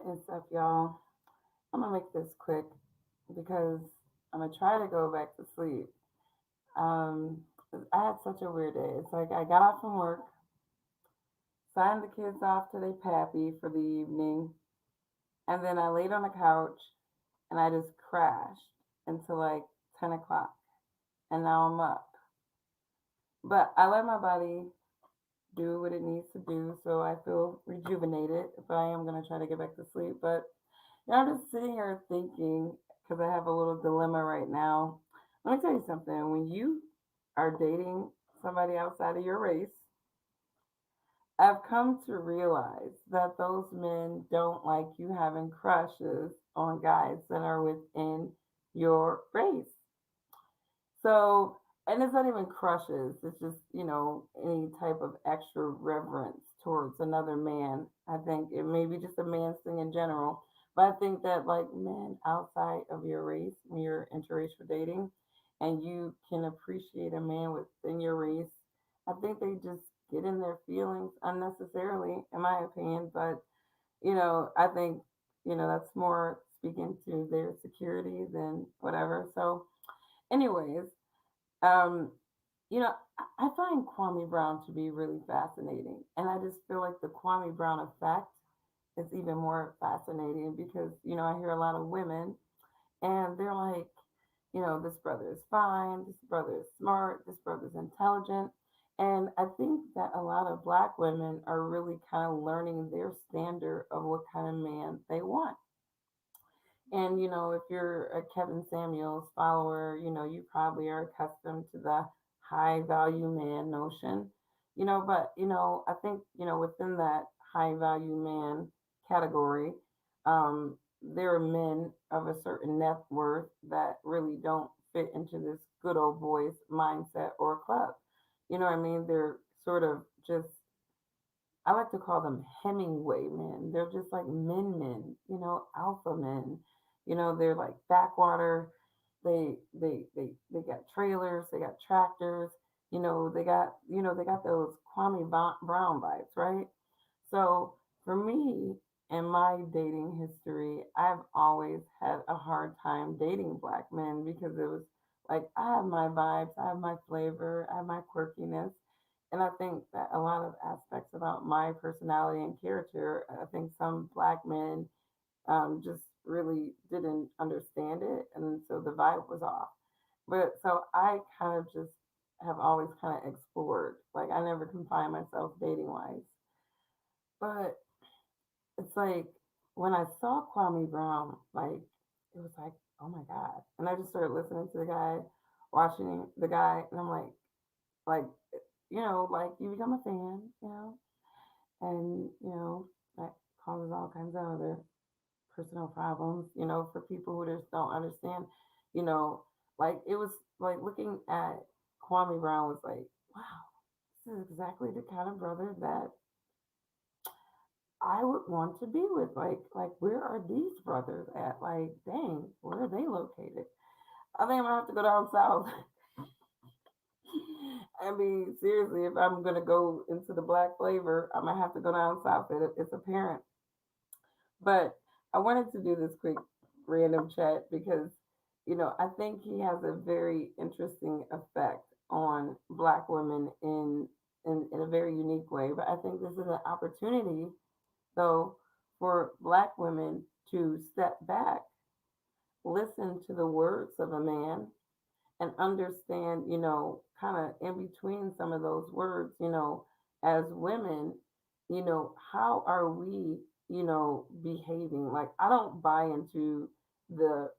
What is up, y'all? I'm gonna make this quick because I'm gonna try to go back to sleep. Um, I had such a weird day. It's like I got off from work, signed the kids off to their pappy for the evening, and then I laid on the couch and I just crashed until like 10 o'clock, and now I'm up. But I let my body do what it needs to do, so I feel rejuvenated. But I am gonna try to get back to sleep. But I'm just sitting here thinking because I have a little dilemma right now. Let me tell you something. When you are dating somebody outside of your race, I've come to realize that those men don't like you having crushes on guys that are within your race. So, and it's not even crushes, it's just, any type of extra reverence towards another man. I think it may be just a man's thing in general. But I think that, like, men outside of your race, when you're interracial dating, and you can appreciate a man within your race, I think they just get in their feelings unnecessarily, in my opinion. But, I think, that's more speaking to their security than whatever. So, anyways, um, I find Kwame Brown to be really fascinating. And I just feel like the Kwame Brown effect is even more fascinating because, I hear a lot of women and they're like, this brother is fine, this brother is smart, this brother's intelligent. And I think that a lot of black women are really kind of learning their standard of what kind of man they want. And, if you're a Kevin Samuels follower, you probably are accustomed to the high value man notion, but, I think, within that high value man category, there are men of a certain net worth that really don't fit into this good old boys mindset or club. You know what I mean? They're sort of just, I like to call them Hemmingway men. They're just like men, alpha men. They're like backwater. They got trailers, they got tractors. They got those Brown vibes, right? So for me, in my dating history, I've always had a hard time dating black men because it was like I have my vibes, I have my flavor, I have my quirkiness. And I think that a lot of aspects about my personality and character, I think some black men just really didn't understand it. And so the vibe was off. But so I kind of just have always kind of explored. Like I never confined myself dating wise. But it's like when I saw Kwame Brown, like it was like, oh my God. And I just started listening to the guy, watching the guy, and I'm like, like you become a fan, and that causes all kinds of other personal problems, for people who just don't understand, you know, like it was like looking at Kwame Brown was like, wow, this is exactly the kind of brother that I would want to be with. Like where are these brothers at? Like, dang, where are they located? I think I'm gonna have to go down south. I mean, seriously, if I'm gonna go into the black flavor, I'm gonna have to go down south. It's apparent. But I wanted to do this quick random chat because, I think he has a very interesting effect on black women in a very unique way. But I think this is an opportunity, though, for black women to step back, listen to the words of a man, and understand, kind of in between some of those words, as women, how are we, behaving? Like, I don't buy into the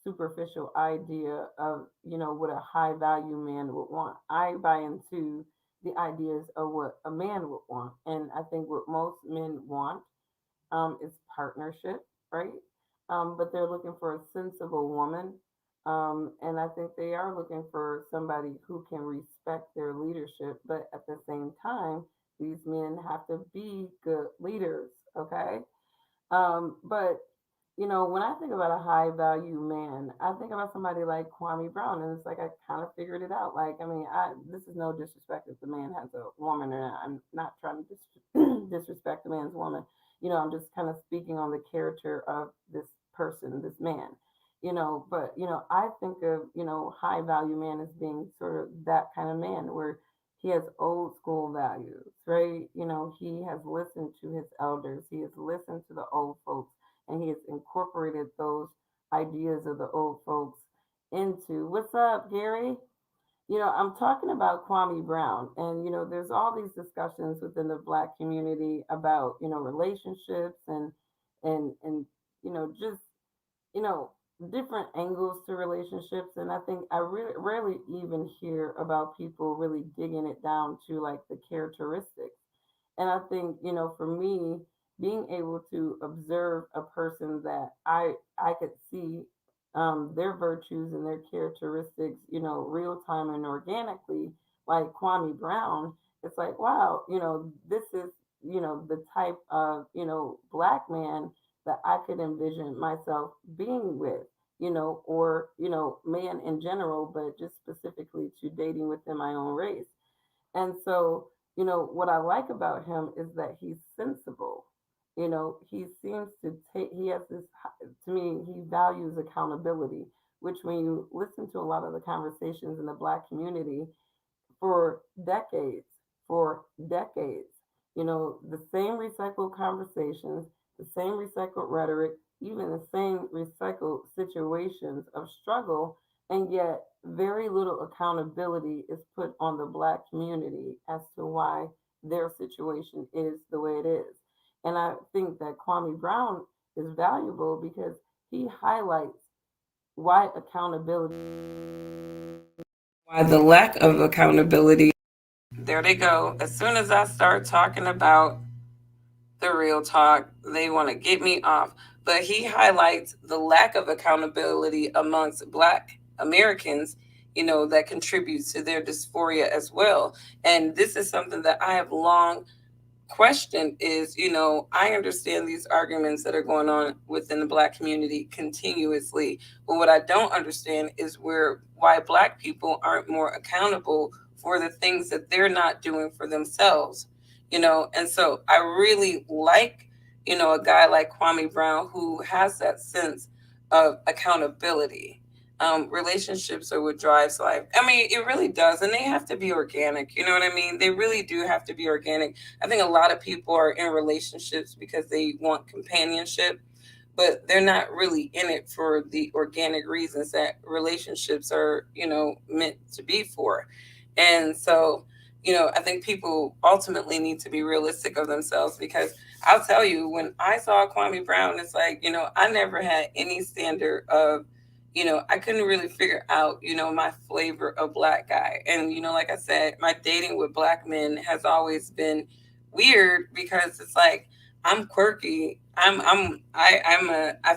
superficial idea of, what a high value man would want. I buy into the ideas of what a man would want. And I think what most men want is partnership, right? But they're looking for a sensible woman. And I think they are looking for somebody who can respect their leadership, but at the same time, these men have to be good leaders, okay? But when I think about a high value man, I think about somebody like Kwame Brown, and it's like I kind of figured it out. Like, I mean, this is no disrespect if the man has a woman or not. I'm not trying to disrespect the man's woman. I'm just kind of speaking on the character of this person, this man, but, I think of, high value man as being sort of that kind of man where he has old school values, right? He has listened to his elders, he has listened to the old folks, and he has incorporated those ideas of the old folks into what's up, Gary? I'm talking about Kwame Brown, and there's all these discussions within the Black community about relationships and just you know different angles to relationships, and I think I really rarely even hear about people really digging it down to like the characteristics. And I think, for me, being able to observe a person that I could see their virtues and their characteristics, real time and organically, like Kwame Brown, it's like, wow, this is, the type of, black man that I could envision myself being with, or, man in general, but just specifically to dating within my own race. And so, what I like about him is that he's sensible. He seems to take, he has this, to me, he values accountability, which when you listen to a lot of the conversations in the Black community, for decades, for decades. The same recycled conversations, the same recycled rhetoric, even the same recycled situations of struggle, and yet very little accountability is put on the Black community as to why their situation is the way it is. And I think that Kwame Brown is valuable because he highlights why accountability, why the lack of accountability. There they go. As soon as I start talking about the real talk, they want to get me off. But he highlights the lack of accountability amongst Black Americans, that contributes to their dysphoria as well. And this is something that I have long question is, I understand these arguments that are going on within the Black community continuously, but what I don't understand is why Black people aren't more accountable for the things that they're not doing for themselves. And so I really like, a guy like Kwame Brown who has that sense of accountability. Relationships are what drives life. I mean, it really does, and they have to be organic. You know what I mean? They really do have to be organic. I think a lot of people are in relationships because they want companionship, but they're not really in it for the organic reasons that relationships are, meant to be for. And so, I think people ultimately need to be realistic of themselves because I'll tell you, when I saw Kwame Brown, it's like, I never had any standard of, I couldn't really figure out, my flavor of Black guy. And, like I said, my dating with Black men has always been weird because it's like, I'm quirky. I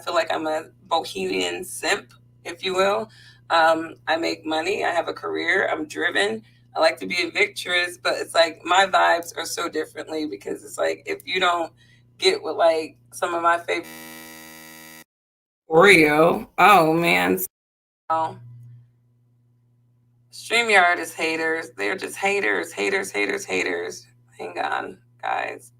feel like I'm a bohemian simp, if you will. I make money. I have a career. I'm driven. I like to be a victorious, but it's like my vibes are so differently because it's like, if you don't get with like some of my favorite Oreo, oh man. So, StreamYard is haters. They're just haters, haters, haters, haters. Hang on, guys.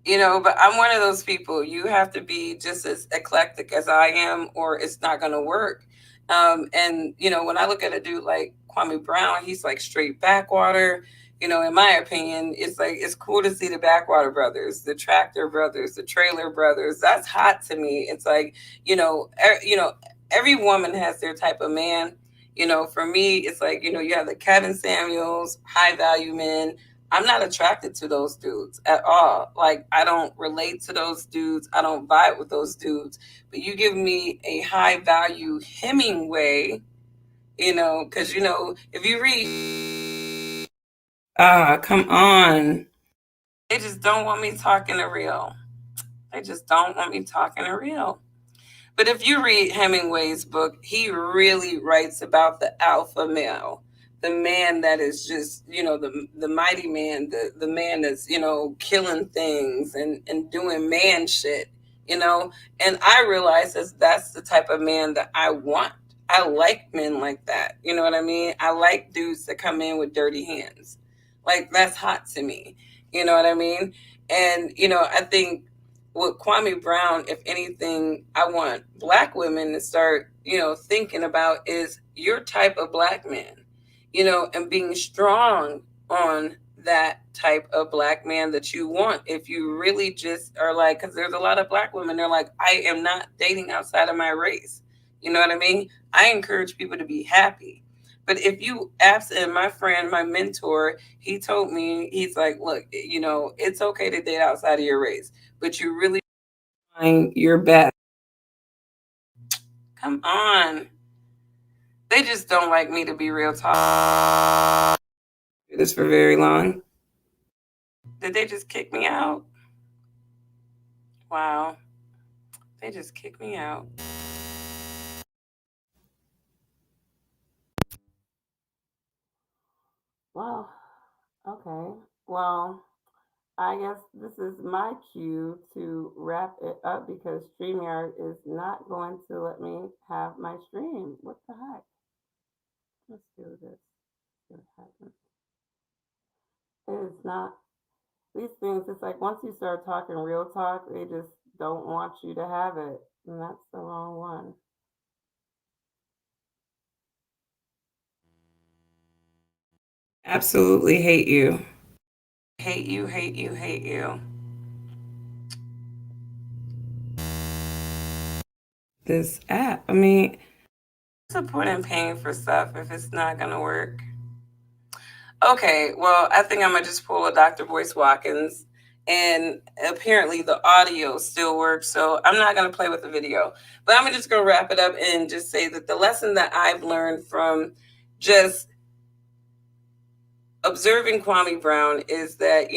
But I'm one of those people. You have to be just as eclectic as I am, or it's not going to work. And, when I look at a dude like Kwame Brown, he's like straight backwater. In my opinion, it's like it's cool to see the backwater brothers, the tractor brothers, the trailer brothers. That's hot to me. It's like, every woman has their type of man. For me, it's like, you have the Kevin Samuels, high value men. I'm not attracted to those dudes at all. Like, I don't relate to those dudes. I don't vibe with those dudes. But you give me a high value Hemmingway, because, if you read, come on. They just don't want me talking to real. They just don't want me talking to real. But if you read Hemingway's book, he really writes about the alpha male, the man that is just, the mighty man, the man that's, killing things and doing man shit, And I realize that's the type of man that I want. I like men like that. You know what I mean? I like dudes that come in with dirty hands. Like, that's hot to me. You know what I mean? And, I think with Kwame Brown, if anything, I want black women to start, thinking about is your type of black man, and being strong on that type of black man that you want. If you really just are like, because there's a lot of black women, they're like, I am not dating outside of my race. You know what I mean? I encourage people to be happy. But if you and my friend, my mentor, he told me, he's like, look, it's okay to date outside of your race, but you really find your best. Come on. They just don't like me to be real talk. Do this for very long. Did they just kick me out? Wow. They just kicked me out. Well, okay. Well, I guess this is my cue to wrap it up because StreamYard is not going to let me have my stream. What the heck? Let's do this. See what happens. It is not. These things, it's like once you start talking real talk, they just don't want you to have it. And that's the wrong one. Absolutely hate you. Hate you, hate you, hate you. This app. I mean, what's the point in paying for stuff if it's not going to work? Okay, well, I think I'm going to just pull a Dr. Boyce Watkins. And apparently the audio still works. So I'm not going to play with the video. But I'm just going to wrap it up and just say that the lesson that I've learned from just observing Kwame Brown is that,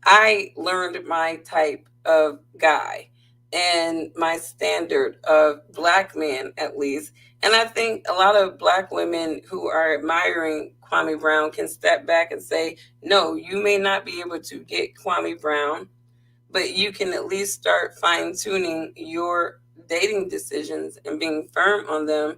I learned my type of guy and my standard of black man, at least. And I think a lot of black women who are admiring Kwame Brown can step back and say, no, you may not be able to get Kwame Brown, but you can at least start fine tuning your dating decisions and being firm on them,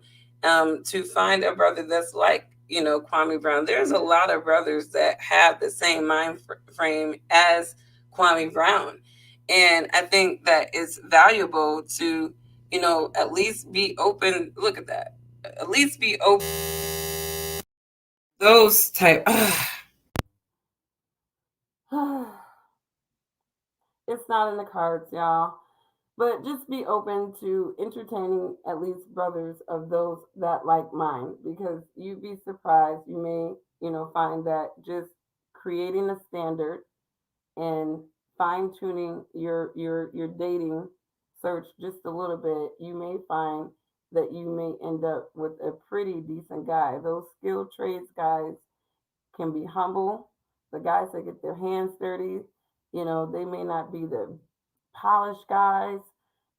to find a brother that's like, Kwame Brown. There's a lot of brothers that have the same mind frame as Kwame Brown. And I think that it's valuable to, at least be open. Look at that. At least be open. Those type. It's not in the cards, y'all. But just be open to entertaining at least brothers of those that like mine because you'd be surprised. You may, find that just creating a standard and fine tuning your dating search just a little bit, you may find that you may end up with a pretty decent guy. Those skilled trades guys can be humble. The guys that get their hands dirty, they may not be the polished guys,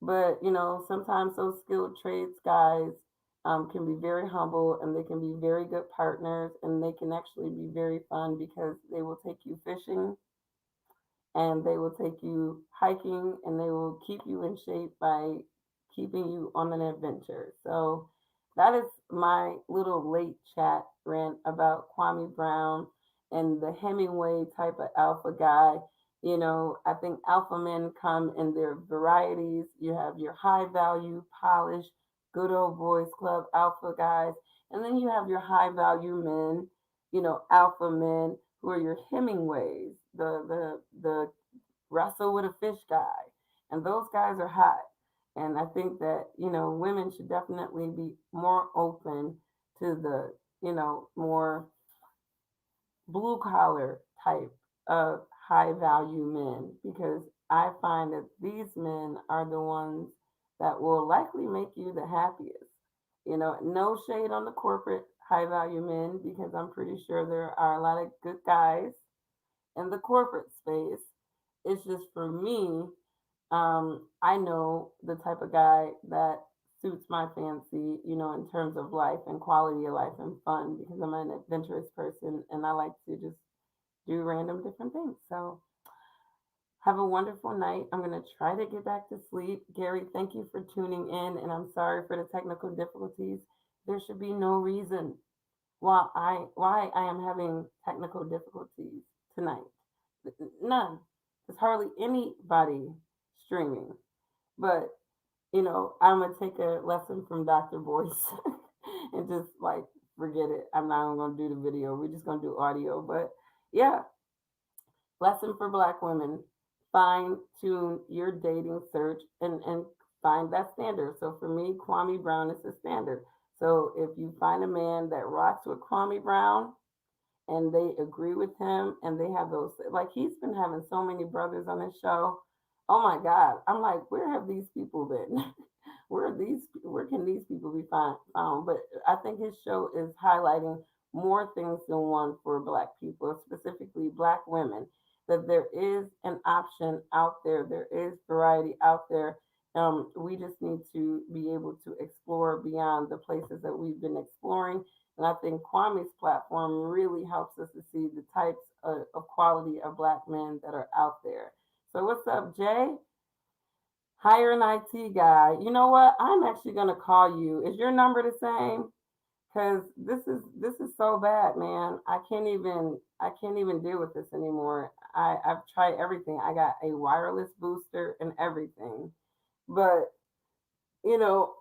but sometimes those skilled trades guys can be very humble and they can be very good partners and they can actually be very fun because they will take you fishing and they will take you hiking and they will keep you in shape by keeping you on an adventure. So that is my little late chat rant about Kwame Brown and the Hemingway type of alpha guy. I think alpha men come in their varieties. You have your high value, polished, good old boys club alpha guys, and then you have your high value men, alpha men who are your Hemingways, the wrestle with a fish guy, and those guys are hot. And I think that women should definitely be more open to the more blue collar type of high value men because I find that these men are the ones that will likely make you the happiest. No shade on the corporate high value men because I'm pretty sure there are a lot of good guys in the corporate space. It's just for me, I know the type of guy that suits my fancy, in terms of life and quality of life and fun because I'm an adventurous person and I like to just do random different things. So have a wonderful night. I'm going to try to get back to sleep. Gary, thank you for tuning in and I'm sorry for the technical difficulties. There should be no reason why I am having technical difficulties tonight. None. hardly anybody streaming. But I'm gonna take a lesson from Dr. Boyce and just like forget it. I'm not even gonna do the video. We're just gonna do audio. But yeah, lesson for Black women: fine tune your dating search and find that standard. So for me, Kwame Brown is the standard. So if you find a man that rocks with Kwame Brown, and they agree with him and they have those, like, he's been having so many brothers on his show. Oh my god, I'm like, where have these people been? Where can these people be found? But I think his show is highlighting more things than one for Black people, specifically Black women, that there is an option out there, there is variety out there. We just need to be able to explore beyond the places that we've been exploring, and I think Kwame's platform really helps us to see the types of quality of Black men that are out there. So what's up, Jay? Hire an IT guy. You know what? I'm actually gonna call you. Is your number the same? Cause this is so bad, man. I can't even deal with this anymore. I've tried everything. I got a wireless booster and everything, but you know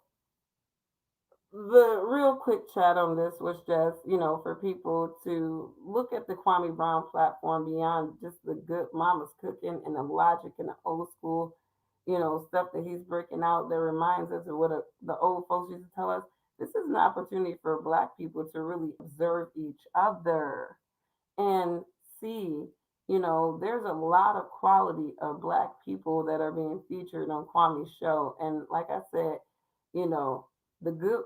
the real quick chat on this was just, for people to look at the Kwame Brown platform beyond just the good mama's cooking and the logic and the old school, stuff that he's breaking out that reminds us of what the old folks used to tell us. This is an opportunity for Black people to really observe each other and see, there's a lot of quality of Black people that are being featured on Kwame's show. And like I said, you know,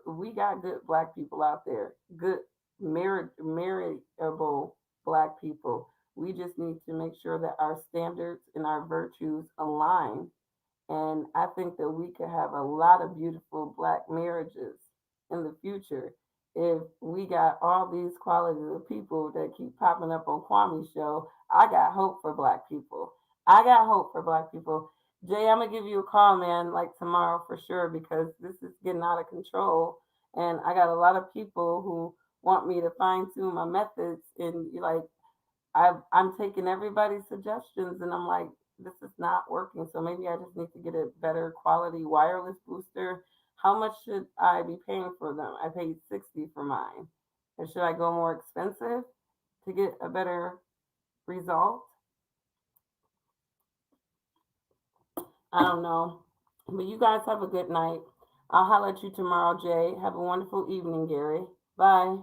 we got good Black people out there, good marriable Black people. We just need to make sure that our standards and our virtues align, and I think that we could have a lot of beautiful Black marriages in the future if we got all these qualities of people that keep popping up on Kwame's show. I got hope for Black people. I got hope for Black people. Jay, I'm gonna give you a call, man, like tomorrow for sure, because this is getting out of control, and I got a lot of people who want me to fine tune my methods, and like I'm taking everybody's suggestions, and I'm like, this is not working. So maybe I just need to get a better quality wireless booster. How much should I be paying for them? I paid 60 for mine. Or should I go more expensive to get a better result? I don't know. But you guys have a good night. I'll holler at you tomorrow, Jay. Have a wonderful evening, Gary. Bye.